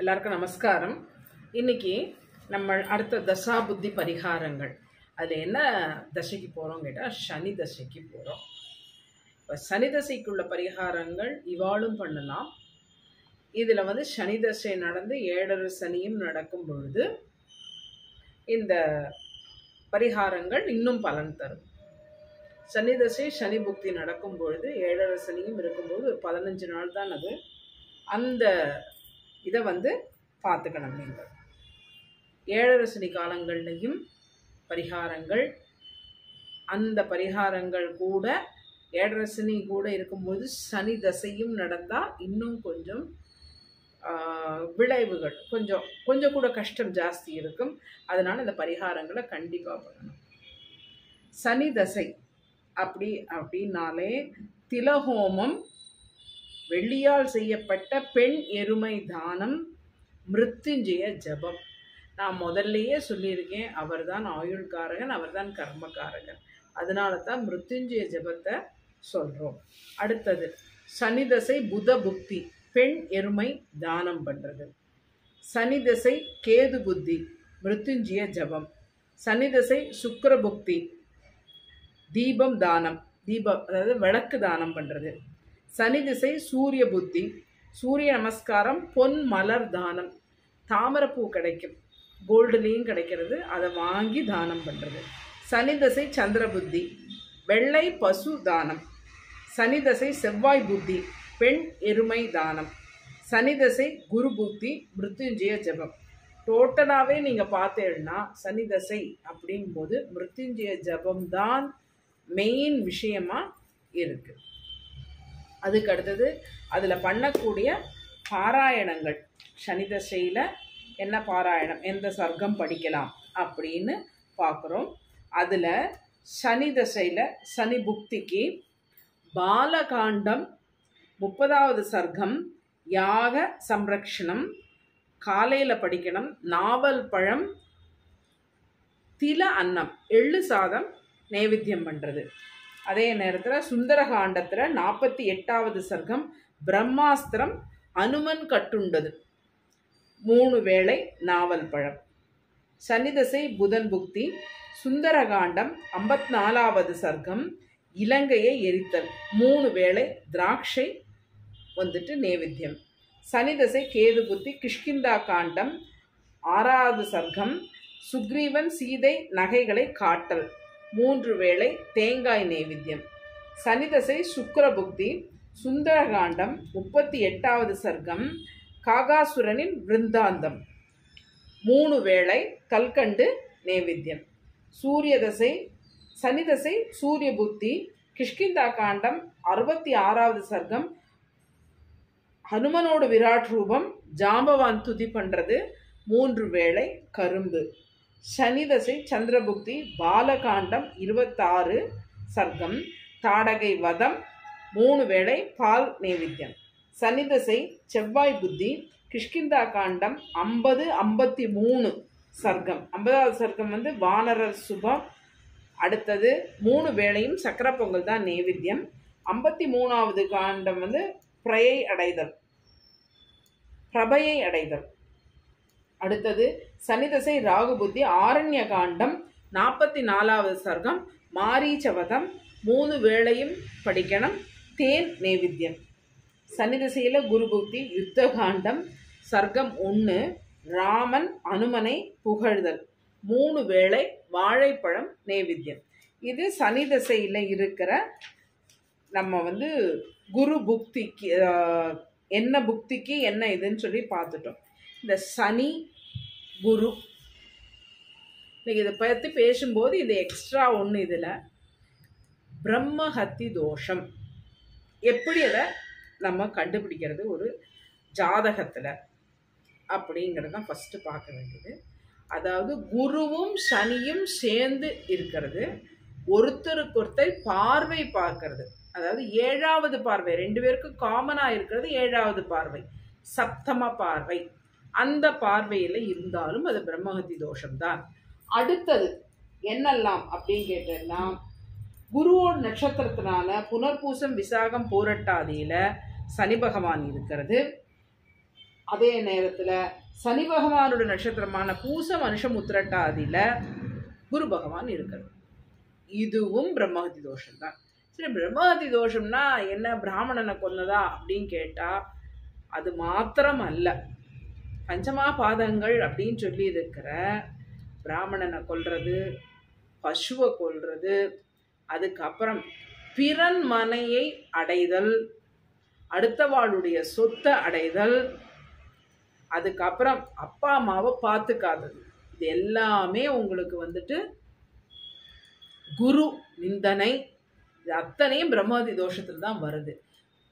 எல்லாருக்கும் நமஸ்காரம். இன்னைக்கு நம்ம அடுத்த தசா புத்தி பரிகாரங்கள். அதில் என்ன தசைக்கு போகிறோம் கேட்டால் சனி தசைக்கு போகிறோம். இப்போ சனி தசைக்குள்ள பரிகாரங்கள் இவாளும் பண்ணலாம். இதில் சனி தசை நடந்து 7.5 சனியும் நடக்கும் பொழுது இந்த பரிகாரங்கள் இன்னும் பலன் தரும். சனி தசை சனி புக்தி நடக்கும் பொழுது 7.5 சனியும் இருக்கும்போது ஒரு 15 நாள் தான் அது. அந்த இதை பார்த்துக்கணும். நீங்கள் 7.5 சனி காலங்கள்லையும் பரிகாரங்கள், அந்த பரிகாரங்கள் கூட 7.5 சனி கூட இருக்கும்போது சனி தசையும் நடந்தால் இன்னும் கொஞ்சம் விளைவுகள் கொஞ்சம் கூட கஷ்டம் ஜாஸ்தி இருக்கும். அதனால் இந்த பரிகாரங்களை கண்டிப்பாக பண்ணணும். சனி தசை அப்படின்னாலே திலஹோமம், வெள்ளியால் செய்யப்பட்ட பெண் எருமை தானம், மிருத்யுஞ்சய ஜபம். நான் முதல்லையே சொல்லியிருக்கேன், அவர் தான் ஆயுள்காரகன், அவர் தான் கர்மகாரகன். அதனால தான் மிருத்யுஞ்சய ஜபத்தை சொல்கிறோம். அடுத்தது சனி தசை புத புக்தி, பெண் எருமை தானம் பண்ணுறது. சனி தசை கேது புத்தி, மிருத்யுஞ்சய ஜபம். சனி தசை சுக்கிர புக்தி, தீபம் தானம், அதாவது விளக்கு தானம் பண்ணுறது. சனி திசை சூரிய புத்தி, சூரிய நமஸ்காரம், பொன் மலர் தானம். தாமரைப்பூ கிடைக்கும், கோல்டுலேயும் கிடைக்கிறது, அதை வாங்கி தானம் பண்ணுறது. சனி தசை சந்திர புத்தி, வெள்ளை பசு தானம். சனி தசை செவ்வாய் புத்தி, பெண் எருமை தானம். சனி தசை குரு புத்தி, மிருத்யுஞ்சய ஜபம். டோட்டலாகவே நீங்கள் பார்த்தீங்கன்னா சனி தசை அப்படிங்கும்போது மிருத்யுஞ்சய ஜபம்தான் மெயின் விஷயமாக இருக்குது. அதுக்கு அடுத்தது அதில் பண்ணக்கூடிய பாராயணங்கள். சனி தசையில் என்ன பாராயணம், எந்த சர்க்கம் படிக்கலாம் அப்படின்னு பார்க்குறோம். அதில் சனி தசையில் சனி புக்திக்கு பாலகாண்டம் 30வது சர்க்கம், யாக சம்ரக்ஷணம் காலையில் படிக்கணும். நாவல் பழம், தில அன்னம், எள்ளு சாதம் நைவேத்தியம் பண்ணுறது. அதே நேரத்தில் சுந்தரகாண்டத்தில் 48வது சர்க்கம் பிரம்மாஸ்திரம், அனுமன் கட்டுண்டது, 3 வேளை நாவல் பழம். சனி தசை புதன் புக்தி, சுந்தரகாண்டம் 54வது சர்க்கம் இலங்கையை எரித்தல், 3 வேளை திராட்சை நைவேத்தியம். சனி தசை கேது புத்தி, கிஷ்கிந்தா காண்டம் 6வது சர்க்கம் சுக்ரீவன் சீதை நகைகளை காட்டல், 3 வேளை தேங்காய் நைவேத்தியம். சனி தசை சுக்கிர புக்தி, சுந்தரகாண்டம் 38வது சர்க்கம் காகாசுரனின் விருந்தாந்தம், 3 வேளை கல்கண்டு நைவேத்தியம். சூரிய தசை சனி தசை சூரிய புத்தி, கிஷ்கிந்தா காண்டம் 66வது சர்க்கம் ஹனுமனோடு விராட் ரூபம், ஜாம்பவான் துதி பண்ணுறது, 3 வேளை கரும்பு. சனி தசை சந்திரபுக்தி, பாலகாண்டம் 26 சர்க்கம் தாடகை வதம், 3 வேளை பால் நைவேத்தியம். சனி தசை செவ்வாய் புத்தி, கிஷ்கிந்தா காண்டம் 50-53 சர்க்கம், 50வது சர்க்கம் வானரர் சுபம். அடுத்தது 3 வேளையும் சக்கரை பொங்கல் தான் நைவேத்தியம். 53வது காண்டம் பிரபையை அடைதல். அடுத்தது சனி தசை ராகு புத்தி, ஆரண்ய காண்டம் 44வது சர்க்கம் மாரீச்சவதம், 3 வேளையும் படிக்கணும், தேன் நைவேத்தியம். சனி தசையில் குரு புத்தி, யுத்த காண்டம் சர்க்கம் 1 ராமன் அனுமனை புகழ்தல், 3 வேளை வாழைப்பழம் நைவேத்தியம். இது சனி தசையில் இருக்கிற நம்ம குரு புக்திக்கு என்ன புக்திக்கு என்ன இதுன்னு சொல்லி பார்த்துட்டோம். இந்த சனி குரு இன்னைக்கு இதை பற்றி பேசும்போது இது எக்ஸ்ட்ரா ஒன்று. இதில் பிரம்மஹத்தி தோஷம் எப்படி அதை நம்ம கண்டுபிடிக்கிறது ஒரு ஜாதகத்தில் அப்படிங்கிறது தான் ஃபஸ்ட்டு பார்க்க வேண்டியது. அதாவது குருவும் சனியும் சேர்ந்து இருக்கிறது, ஒருத்தருக்கொருத்தர் பார்வை பார்க்கறது. அதாவது 7வது பார்வை, 2 பேருக்கும் காமனாக இருக்கிறது 7வது பார்வை, சப்தம பார்வை. அந்த பார்வையில் இருந்தாலும் அது பிரம்மஹத்தி தோஷம்தான். அடுத்தது என்னெல்லாம் அப்படின்னு கேட்டேன்னா, குருவோட நட்சத்திரத்தினால புனர்பூசம் விசாகம் பூரட்டாதியில் சனி பகவான் இருக்கிறது. அதே நேரத்தில் சனி பகவானோட நட்சத்திரமான பூசம் அனுஷம் உத்திரட்டாதியில் குரு பகவான் இருக்கிறது. இதுவும் பிரம்மஹத்தி தோஷம்தான். சரி, பிரம்மஹத்தி தோஷம்னா என்ன, பிராமணனை கொன்னதா அப்படின்னு கேட்டால் அது மாத்திரம் அல்ல. பஞ்சமா பாதங்கள் அப்படின்னு சொல்லி இருக்கிற பிராமணனை கொல்றது, பசுவை கொல்றது, அதுக்கப்புறம் பிறன் மனையை அடைதல், அடுத்தவாளுடைய சொத்தை அடைதல், அதுக்கப்புறம் அப்பா அம்மாவை பார்த்துக்காதது, இது எல்லாமே உங்களுக்கு வந்துட்டு குரு நிந்தனை. இது அத்தனையும் பிரம்மஹத்தி தோஷத்தில் தான் வருது.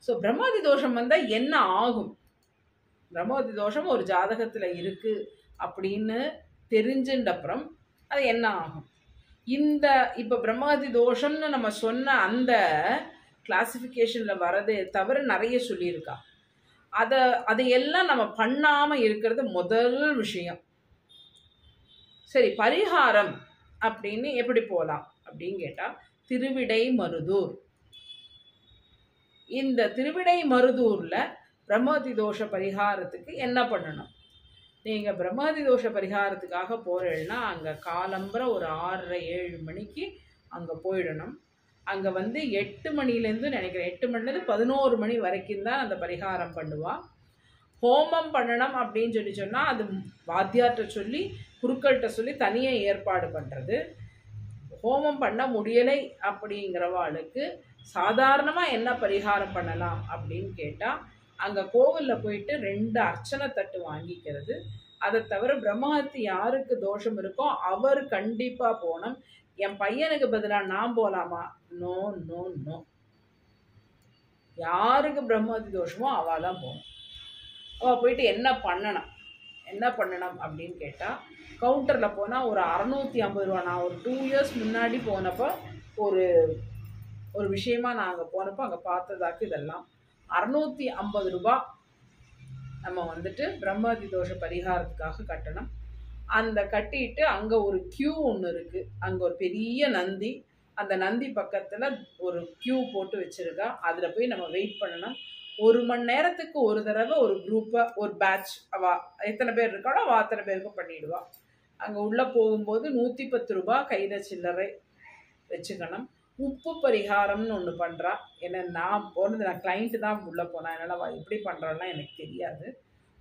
ஸோ பிரம்மஹத்தி தோஷம் வந்தால் என்ன ஆகும்? பிரம்மஹத்தி தோஷம் ஒரு ஜாதகத்தில் இருக்குது அப்படின்னு தெரிஞ்சுட்ட அப்புறம் அது என்ன ஆகும்? இப்போ பிரம்மஹத்தி தோஷம்னு நம்ம சொன்ன அந்த கிளாசிஃபிகேஷனில் வரதே தவிர நிறைய சொல்லியிருக்கா. அதையெல்லாம் நம்ம பண்ணாமல் இருக்கிறது முதல் விஷயம். சரி, பரிகாரம் அப்படின்னு எப்படி போகலாம் அப்படின்னு கேட்டால், திருவிடை மருதூர். இந்த திருவிடை மருதூரில் பிரம்மஹத்தி தோஷ பரிகாரத்துக்கு என்ன பண்ணணும்? நீங்கள் பிரம்மஹத்தி தோஷ பரிகாரத்துக்காக போகிறீங்கன்னா அங்கே காலம்பரை ஒரு 6:30-7 மணிக்கு அங்கே போயிடணும். அங்கே 8 மணிலேருந்து நினைக்கிறேன் 8 மணிலேருந்து 11 மணி வரைக்கும் தான் அந்த பரிகாரம் பண்ணுவாள். ஹோமம் பண்ணணும் அப்படின்னு சொன்னால் அது வாத்தியார்கிட்ட சொல்லி குருக்கள்கிட்ட சொல்லி தனியாக ஏற்பாடு பண்ணுறது. ஹோமம் பண்ண முடியலை அப்படிங்கிறவாளுக்கு சாதாரணமாக என்ன பரிகாரம் பண்ணலாம் அப்படின்னு கேட்டால், அங்கே கோவிலில் போயிட்டு 2 அர்ச்சனை தட்டு வாங்கிக்கிறது. அதை தவிர பிரம்மஹத்தி யாருக்கு தோஷம் இருக்கோ அவர் கண்டிப்பாக போகணும். என் பையனுக்கு பதிலாக நான் போகலாமா? No no no. யாருக்கு பிரம்மஹத்தி தோஷமோ அவள் தான் போகணும். அவள் போயிட்டு என்ன பண்ணணும் அப்படின்னு கேட்டால், கவுண்டரில் போனால் ஒரு 650 ரூபா. நான் ஒரு 2 இயர்ஸ் முன்னாடி போனப்போ ஒரு விஷயமா நான் அங்கே போனப்போ அங்கே பார்த்ததாக்கு இதெல்லாம் 650 ரூபா நம்ம பிரம்மஹத்தி தோஷ பரிகாரத்துக்காக கட்டணும். அந்த கட்டிட்டு அங்கே ஒரு கியூ ஒன்று இருக்குது. அங்கே ஒரு பெரிய நந்தி, அந்த நந்தி பக்கத்தில் ஒரு கியூ போட்டு வச்சுருக்கா. அதில் போய் நம்ம வெயிட் பண்ணணும். 1 மணி நேரத்துக்கு ஒரு தடவை ஒரு குரூப்பை, ஒரு பேட்ச், அவள் எத்தனை பேர் இருக்காளோ அவள் அத்தனை பேருக்கும் பண்ணிவிடுவாள். அங்கே உள்ளே போகும்போது 110 ரூபா கையில் சில்லறை வச்சுக்கணும். உப்பு பரிகாரம்னு ஒன்று பண்ணுறா. ஏன்னா நான் கிளைண்ட்டு தான் உள்ளே போனேன், அதனால் எப்படி பண்ணுறான்னா எனக்கு தெரியாது.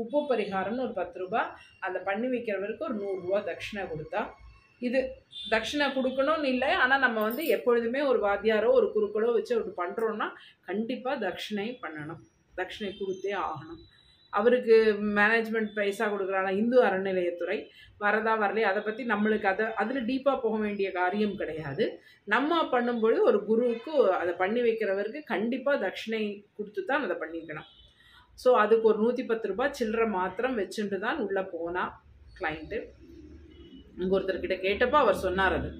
உப்பு பரிகாரம்னு ஒரு 10 ரூபா, அந்த பண்ணி வைக்கிறவருக்கு ஒரு 100 ரூபா தட்சிணை கொடுத்தா. இது தட்சிணை கொடுக்கணும்னு இல்லை, ஆனால் நம்ம எப்பொழுதுமே ஒரு வாத்தியாரோ ஒரு குருக்களோ வச்சு அப்படி பண்ணுறோன்னா கண்டிப்பாக தட்சிணை பண்ணணும், தட்சிணை கொடுத்தே ஆகணும். அவருக்கு மேனேஜ்மெண்ட் பைசா கொடுக்குறாங்க. இந்து அறநிலையத்துறை வரதா வரலையே அதை பற்றி நம்மளுக்கு அதில் டீப்பாக போக வேண்டிய காரியம் கிடையாது. நம்ம பண்ணும்பொழுது ஒரு குருவுக்கு அதை பண்ணி வைக்கிறவருக்கு கண்டிப்பாக தட்சிணை கொடுத்து தான் அதை பண்ணிக்கணும். ஸோ அதுக்கு ஒரு 110 ரூபா சில்லறை மாத்திரம் வச்சுட்டு தான் உள்ளே போனால் கிளைண்ட்டு. அங்கே ஒருத்தர்கிட்ட கேட்டப்போ அவர் சொன்னார் அது.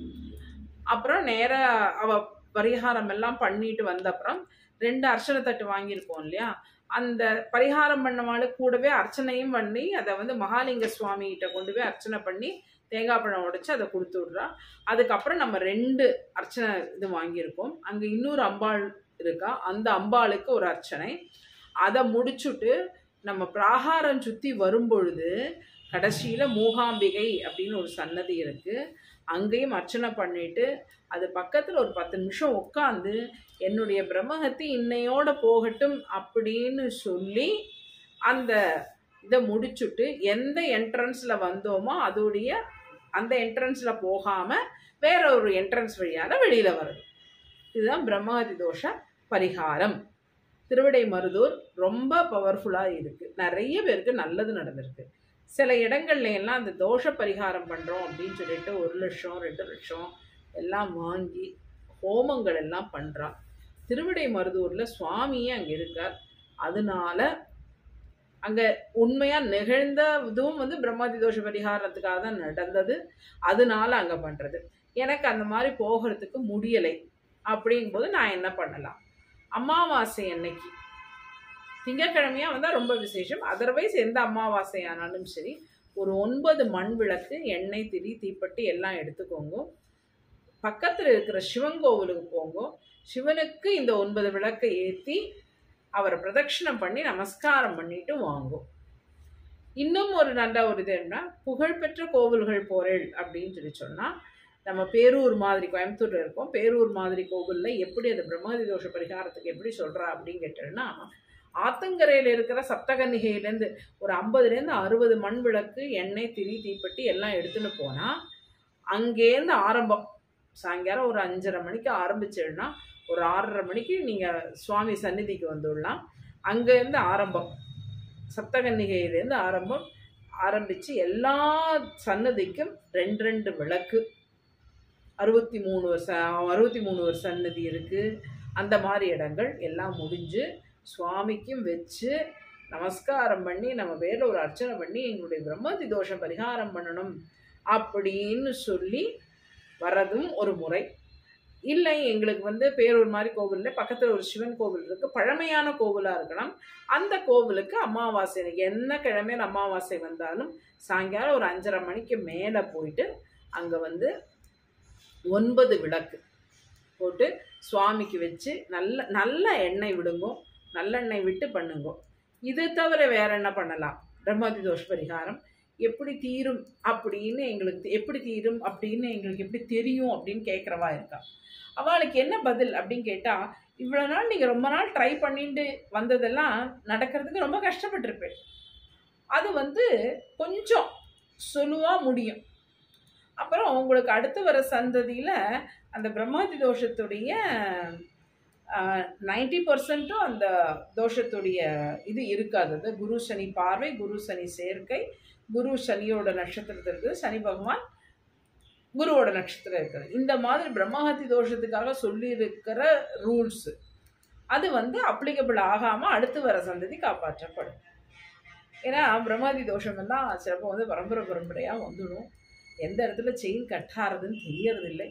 அப்புறம் நேராக அவள் பரிகாரம் எல்லாம் பண்ணிட்டு வந்த அப்புறம் 2 அர்ச்சனை தட்டு வாங்கியிருக்கோம் இல்லையா, அந்த பரிகாரம் பண்ணவாள் கூடவே அர்ச்சனையும் பண்ணி அதை மகாலிங்க சுவாமிகிட்ட கொண்டு போய் அர்ச்சனை பண்ணி தேங்காய் பழம் உடைச்சி அதை கொடுத்து விட்றா. அதுக்கப்புறம் நம்ம 2 அர்ச்சனை இது வாங்கியிருக்கோம். அங்கே இன்னொரு அம்பாள் இருக்கா, அந்த அம்பாளுக்கு ஒரு அர்ச்சனை. அதை முடிச்சுட்டு நம்ம பிராகாரம் சுற்றி வரும்பொழுது கடைசியில் மூகாம்பிகை அப்படின்னு ஒரு சன்னதி இருக்குது, அங்கேயும் அர்ச்சனை பண்ணிவிட்டு அது பக்கத்தில் ஒரு 10 நிமிஷம் உட்காந்து என்னுடைய பிரம்மஹத்தி இன்னையோட போகட்டும் அப்படின்னு சொல்லி அந்த இதை முடிச்சுட்டு எந்த என்ட்ரன்ஸில் வந்தோமோ அதோடைய அந்த என்ட்ரன்ஸில் போகாமல் வேற ஒரு என்ட்ரன்ஸ் வழியால் வெளியில் வருது. இதுதான் பிரம்மஹத்தி தோஷ பரிகாரம். திருவிடை மருதூர் ரொம்ப பவர்ஃபுல்லாக இருக்குது, நிறைய பேருக்கு நல்லது நடந்திருக்கு. சில இடங்கள்ல எல்லாம் அந்த தோஷ பரிகாரம் பண்ணுறோம் அப்படின்னு சொல்லிட்டு 1 லட்சம் 2 லட்சம் எல்லாம் வாங்கி ஹோமங்கள் எல்லாம் பண்ணுறா. திருவிடை மருதூரில் சுவாமியே அங்கே இருக்கார். அதனால அங்கே உண்மையாக நிகழ்ந்த இதுவும் பிரம்மஹத்தி தோஷ பரிகாரத்துக்காக தான் நடந்தது. அதனால அங்கே பண்ணுறது. எனக்கு அந்த மாதிரி போகிறதுக்கு முடியலை அப்படிங்கும்போது நான் என்ன பண்ணலாம்? அமாவாசை அன்னைக்கு திங்கக்கிழமையாக வந்தால் ரொம்ப விசேஷம். அதர்வைஸ் எந்த அமாவாசை ஆனாலும் சரி, ஒரு 9 மண் விளக்கு, எண்ணெய், திரி, தீப்பெட்டி எல்லாம் எடுத்துக்கோங்க. பக்கத்தில் இருக்கிற சிவன் கோவிலுக்கு போங்க. சிவனுக்கு இந்த 9 விளக்கை ஏற்றி அவரை பிரதட்சிணம் பண்ணி நமஸ்காரம் பண்ணிட்டு வாங்கும். இன்னும் ஒரு நல்ல ஒரு இது என்ன, புகழ்பெற்ற கோவில்கள் போறேள் அப்படின்னு சொன்னால், நம்ம பேரூர் மாதிரி கோயம்புத்தூரில் இருக்கோம். பேரூர் மாதிரி கோவிலில் எப்படி அது பிரம்மஹத்தி தோஷ பரிகாரத்துக்கு எப்படி சொல்கிறா அப்படின்னு கேட்டோன்னா, ஆத்தங்கரையில் இருக்கிற சப்தகன்னிகையிலேருந்து ஒரு 50லேருந்து 60 மண் விளக்கு, எண்ணெய், திரி, தீப்பெட்டி எல்லாம் எடுத்துன்னு போனால், அங்கேருந்து ஆரம்பம். சாயங்காலம் ஒரு 5:30 மணிக்கு ஆரம்பிச்சேன்னா ஒரு 6:30 மணிக்கு நீங்கள் சுவாமி சந்நிதிக்கு வந்துடலாம். அங்கேருந்து ஆரம்பம், சப்தகன்னிகையிலேருந்து ஆரம்பித்து எல்லா சன்னதிக்கும் 2 விளக்கு, 63 ஒரு சன்னதி இருக்குது. அந்த மாதிரி இடங்கள் எல்லாம் முடிஞ்சு சுவாமிக்கும் வச்சு நமஸ்காரம் பண்ணி நம்ம பேரில் ஒரு அர்ச்சனை பண்ணி எங்களுடைய பிரம்மஹத்தி தோஷம் பரிகாரம் பண்ணணும் அப்படின்னு சொல்லி வரதும் ஒரு முறை. இல்லை எங்களுக்கு பேரூர் மாதிரி கோவிலில் பக்கத்தில் ஒரு சிவன் கோவில் இருக்குது, பழமையான கோவிலாக இருக்கலாம். அந்த கோவிலுக்கு அமாவாசை என்ன கிழமையில் அமாவாசை வந்தாலும் சாயங்காலம் ஒரு 5:30 மணிக்கு மேலே போயிட்டு அங்கே 9 விளக்கு போட்டு சுவாமிக்கு வச்சு நல்ல எண்ணெய் விடுங்கோ, நல்லெண்ணெய் விட்டு பண்ணுங்கோ. இது தவிர வேற என்ன பண்ணலாம்? பிரம்மஹத்தி தோஷ பரிகாரம் எப்படி தீரும் அப்படின்னு எங்களுக்கு எப்படி தெரியும் அப்படின்னு கேட்குறவா இருக்கா. அவளுக்கு என்ன பதில் அப்படின்னு கேட்டால், இவ்வளோ நாள் நீங்கள் ரொம்ப நாள் ட்ரை பண்ணிட்டு வந்ததெல்லாம் நடக்கிறதுக்கு ரொம்ப கஷ்டப்பட்டிருப்பேன். அது கொஞ்சம் சுலுவாக முடியும். அப்புறம் உங்களுக்கு அடுத்து வர சந்ததியில் அந்த பிரம்மஹத்தி தோஷத்துடைய 90% அந்த தோஷத்துடைய இது இருக்காது. அது குரு சனி பார்வை, குரு சனி சேர்க்கை, குரு சனியோட நட்சத்திரத்தில் இருக்குது, சனி பகவான் குருவோட நட்சத்திரம் இருக்குது. இந்த மாதிரி பிரம்மஹத்தி தோஷத்துக்காக சொல்லியிருக்கிற ரூல்ஸு அது அப்ளிகபிள் ஆகாமல் அடுத்து வர சந்ததி காப்பாற்றப்படும். ஏன்னா பிரம்மஹத்தி தோஷமெல்லாம் சிலப்போ பரம்பரையாக வந்துடும். எந்த இடத்துல செயின் கட்டாறதுன்னு தெரியறதில்லை.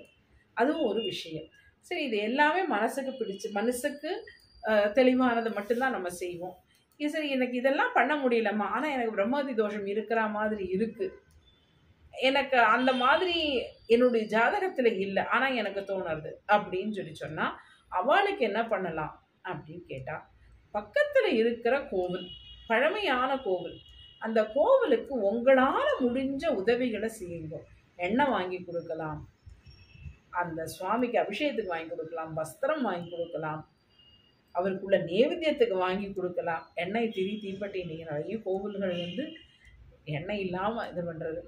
அதுவும் ஒரு விஷயம். சரி, இது எல்லாமே மனசுக்கு தெளிவானது மட்டும்தான் நம்ம செய்வோம். சரி, எனக்கு இதெல்லாம் பண்ண முடியலம்மா, ஆனால் எனக்கு பிரம்மஹத்தி தோஷம் இருக்கிற மாதிரி இருக்குது, எனக்கு அந்த மாதிரி என்னுடைய ஜாதகத்தில் இல்லை, ஆனால் எனக்கு தோணுறது அப்படின்னு சொன்னால் அவளுக்கு என்ன பண்ணலாம் அப்படின்னு கேட்டால், பக்கத்தில் இருக்கிற கோவில், பழமையான கோவில், அந்த கோவிலுக்கு உங்களால் முடிஞ்ச உதவிகளை செய்யுங்க. எண்ணெய் வாங்கி கொடுக்கலாம், அந்த சுவாமிக்கு அபிஷேகத்துக்கு வாங்கி கொடுக்கலாம், வஸ்திரம் வாங்கி கொடுக்கலாம், அவருக்குள்ள நேவேத்தியத்துக்கு வாங்கி கொடுக்கலாம். எண்ணெய், திரி, தீப்பெட்டி, நீங்கள் நிறைய கோவில்கள் எண்ணெய் இல்லாமல் இது பண்ணுறது.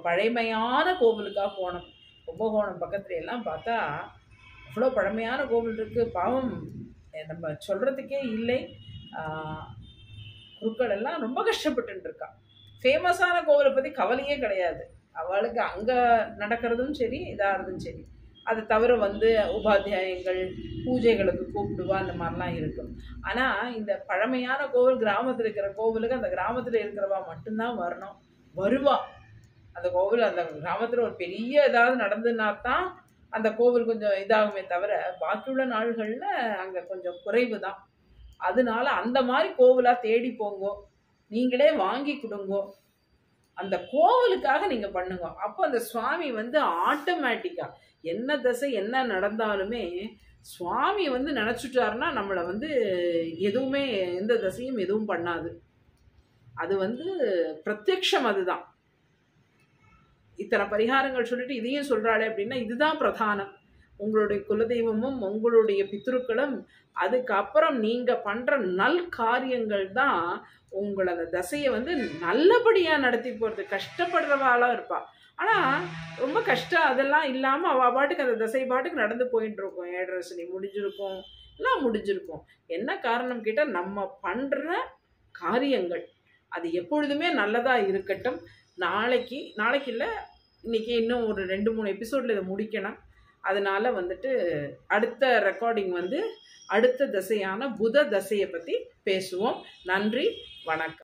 பழமையான கோவிலுக்காக போனோம், கும்பகோணம் பக்கத்துல எல்லாம் பார்த்தா அவ்வளோ பழமையான கோவில் இருக்குது. பாவம் நம்ம சொல்கிறதுக்கே இல்லை. குருக்கள் எல்லாம் ரொம்ப கஷ்டப்பட்டு இருக்கா. ஃபேமஸான கோவிலை பற்றி கவலையே கிடையாது அவளுக்கு. அங்கே நடக்கிறதும் சரி, இதாகிறதும் சரி. அதை தவிர உபாத்தியாயங்கள், பூஜைகளுக்கு கூப்பிடுவா, அந்த மாதிரிலாம் இருக்கும். ஆனால் இந்த பழமையான கோவில், கிராமத்தில் இருக்கிற கோவிலுக்கு அந்த கிராமத்தில் இருக்கிறவா மட்டும்தான் வருவா. அந்த கோவில் அந்த கிராமத்தில் ஒரு பெரிய ஏதாவது நடந்துன்னா தான் அந்த கோவில் கொஞ்சம் இதாகுமே தவிர, பாக்கியுள்ள நாள்களில் அங்கே கொஞ்சம் குறைவு தான். அதனால அந்த மாதிரி கோவிலாக தேடி போங்கோ, நீங்களே வாங்கி கொடுங்கோ, அந்த கோவிலுக்காக நீங்கள் பண்ணுங்க. அப்போ அந்த சுவாமி ஆட்டோமேட்டிக்காக என்ன தசை என்ன நடந்தாலுமே சுவாமி நினச்சிட்டாருன்னா நம்மளை எதுவுமே எந்த தசையும் எதுவும் பண்ணாது. அது பிரத்யக்ஷம். அதுதான் இத்தனை பரிகாரங்கள் சொல்லிட்டு இதையும் சொல்கிறாளே அப்படின்னா இதுதான் பிரதானம். உங்களுடைய குலதெய்வமும் உங்களுடைய பித்ருக்களும் அதுக்கப்புறம் நீங்கள் பண்ணுற நல் காரியங்கள் தான் உங்களை அந்த தசையை நல்லபடியாக நடத்தி போகிறது. கஷ்டப்படுறவாளாக இருப்பாள், ஆனால் ரொம்ப கஷ்டம் அதெல்லாம் இல்லாமல் அவள் பாட்டுக்கு அந்த தசை பாட்டுக்கு நடந்து போயிட்டு இருக்கும். 7.5 சனி முடிஞ்சிருக்கும், எல்லாம் முடிஞ்சிருக்கும். என்ன காரணம் கேட்டால், நம்ம பண்ணுற காரியங்கள் அது எப்பொழுதுமே நல்லதாக இருக்கட்டும். நாளைக்கு இல்லை, இன்றைக்கி இன்னும் ஒரு 2-3 எபிசோடில் இதை முடிக்கணும். அதனால் அடுத்த ரெக்கார்டிங் அடுத்த தசையான புத தசையை பற்றி பேசுவோம். நன்றி, வணக்கம்.